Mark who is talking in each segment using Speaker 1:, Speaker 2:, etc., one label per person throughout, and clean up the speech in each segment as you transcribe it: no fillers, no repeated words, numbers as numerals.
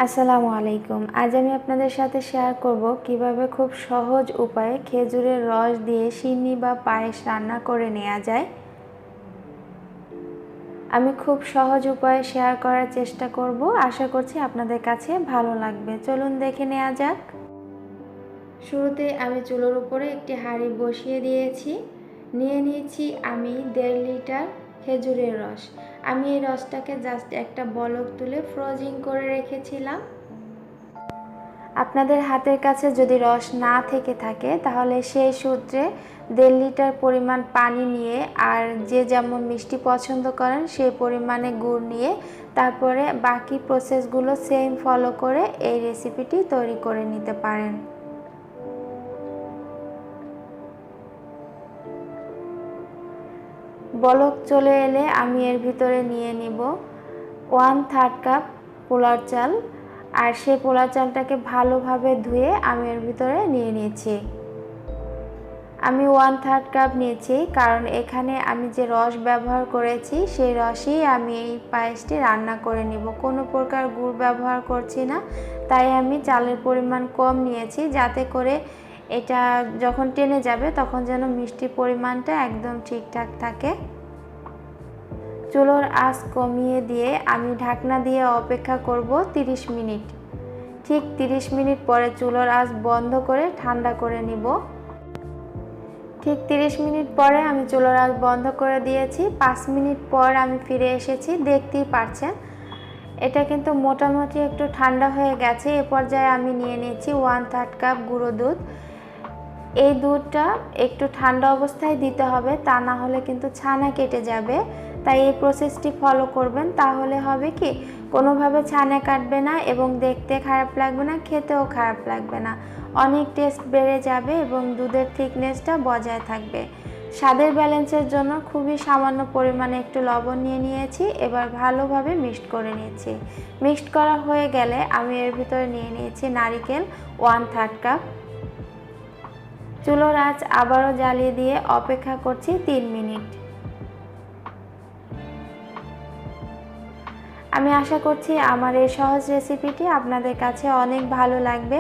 Speaker 1: আসসালামু আলাইকুম। আজ আমি আপনাদের সাথে শেয়ার করব কিভাবে খুব সহজ উপায়ে খেজুরের রস দিয়ে সিন্নি বা পায়েস রান্না করে নেওয়া যায়। আমি খুব সহজ উপায়ে শেয়ার করার চেষ্টা করব, আশা করছি আপনাদের কাছে ভালো লাগবে। চলুন দেখে নেওয়া যাক। শুরুতে আমি চুলোর উপরে একটি হাঁড়ি বসিয়ে দিয়েছি। নিয়ে নিয়েছি আমি 1.5 লিটার খেজুরের রস। আমি এই রসটাকে জাস্ট একটা বলক তুলে ফ্রোজিং করে রেখেছিলাম। আপনাদের হাতের কাছে যদি রস না থেকে থাকে তাহলে সেই সূত্রে 1.5 লিটার পরিমাণ পানি নিয়ে আর যে যেমন মিষ্টি পছন্দ করেন সেই পরিমাণে গুড় নিয়ে তারপরে বাকি প্রসেসগুলো সেম ফলো করে এই রেসিপিটি তৈরি করে নিতে পারেন। বলক চলে এলে আমি এর ভিতরে নিয়ে নিব 1/3 কাপ পোলার চাল, আর সেই পোলার চালটাকে ভালোভাবে ধুয়ে আমি এর ভিতরে নিয়ে নিয়েছি। আমি 1/3 কাপ নিয়েছি কারণ এখানে আমি যে রস ব্যবহার করেছি সেই রসেই আমি এই পায়েসটি রান্না করে নিব, কোনো প্রকার গুড় ব্যবহার করছি না। তাই আমি চালের পরিমাণ কম নিয়েছি যাতে করে এটা যখন টেনে যাবে তখন যেন মিষ্টির পরিমাণটা একদম ঠিকঠাক থাকে। চুলোর আঁচ কমিয়ে দিয়ে আমি ঢাকনা দিয়ে অপেক্ষা করব 30 মিনিট। ঠিক 30 মিনিট পরে চুলোর আঁচ বন্ধ করে ঠান্ডা করে নিব। ঠিক 30 মিনিট পরে আমি চুলোর আঁচ বন্ধ করে দিয়েছি। 5 মিনিট পর আমি ফিরে এসেছি। দেখতেই পাচ্ছেন এটা কিন্তু মোটামুটি একটু ঠান্ডা হয়ে গেছে। এ পর্যায়ে আমি নিয়ে নিয়েছি 1/3 কাপ গুঁড়ো দুধ। এই দুধটা একটু ঠান্ডা অবস্থায় দিতে হবে, তা না হলে কিন্তু ছানা কেটে যাবে। তাই এই প্রসেসটি ফলো করবেন, তাহলে হবে কি কোনোভাবে ছানা কাটবে না এবং দেখতে খারাপ লাগবে না, খেতেও খারাপ লাগবে না, অনেক টেস্ট বেড়ে যাবে এবং দুধের থিকনেসটা বজায় থাকবে। স্বাদের ব্যালেন্সের জন্য খুবই সামান্য পরিমাণে একটু লবণ নিয়ে নিয়েছি। এবার ভালোভাবে মিক্সড করে নিয়েছি। মিক্সড করা হয়ে গেলে আমি এর ভিতরে নিয়ে নিয়েছি নারকেল 1/3 কাপ। চুলোর আঁচ আবারও জ্বালিয়ে দিয়ে অপেক্ষা করছি 3 মিনিট। আমি আশা করছি আমার এই সহজ রেসিপিটি আপনাদের কাছে অনেক ভালো লাগবে।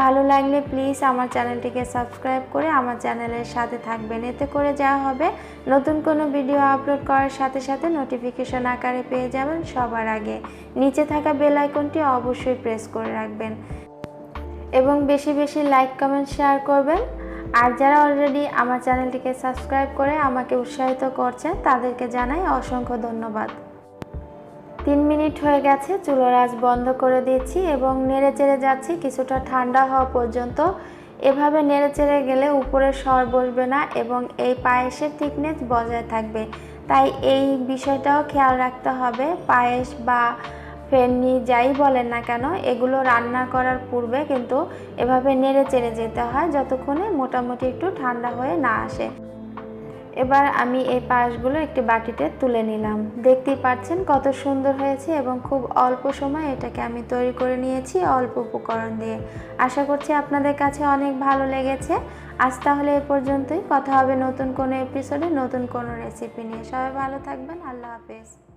Speaker 1: ভালো লাগলে প্লিজ আমার চ্যানেলটিকে সাবস্ক্রাইব করে আমার চ্যানেলের সাথে থাকবেন। এতে করে যা হবে, নতুন কোনো ভিডিও আপলোড করার সাথে সাথে নোটিফিকেশন আকারে পেয়ে যাবেন সবার আগে। নিচে থাকা বেল আইকনটি অবশ্যই প্রেস করে রাখবেন এবং বেশি বেশি লাইক কমেন্ট শেয়ার করবেন। আর যারা অলরেডি আমার চ্যানেলটিকে সাবস্ক্রাইব করে আমাকে উৎসাহিত করছেন তাদেরকে জানাই অসংখ্য ধন্যবাদ। 3 মিনিট হয়ে গেছে, চুলোর আঁচ বন্ধ করে দিয়েছি এবং নেড়ে চেড়ে যাচ্ছি কিছুটা ঠান্ডা হওয়া পর্যন্ত। এভাবে নেড়ে চেড়ে গেলে উপরে সর বসবে না এবং এই পায়েসের থিকনেস বজায় থাকবে। তাই এই বিষয়টাও খেয়াল রাখতে হবে। পায়েস বা ফেন্নি যাই বলেন না কেন, এগুলো রান্না করার পূর্বে কিন্তু এভাবে নেড়ে চেড়ে যেতে হয় যতক্ষণে মোটামুটি একটু ঠান্ডা হয়ে না আসে। এবার আমি এই পায়েসগুলো একটি বাটিতে তুলে নিলাম। দেখতেই পাচ্ছেন কত সুন্দর হয়েছে এবং খুব অল্প সময় এটাকে আমি তৈরি করে নিয়েছি অল্প উপকরণ দিয়ে। আশা করছি আপনাদের কাছে অনেক ভালো লেগেছে। আজ তাহলে এ পর্যন্তই। কথা হবে নতুন কোনো এপিসোডে নতুন কোনো রেসিপি নিয়ে। সবাই ভালো থাকবেন। আল্লাহ হাফেজ।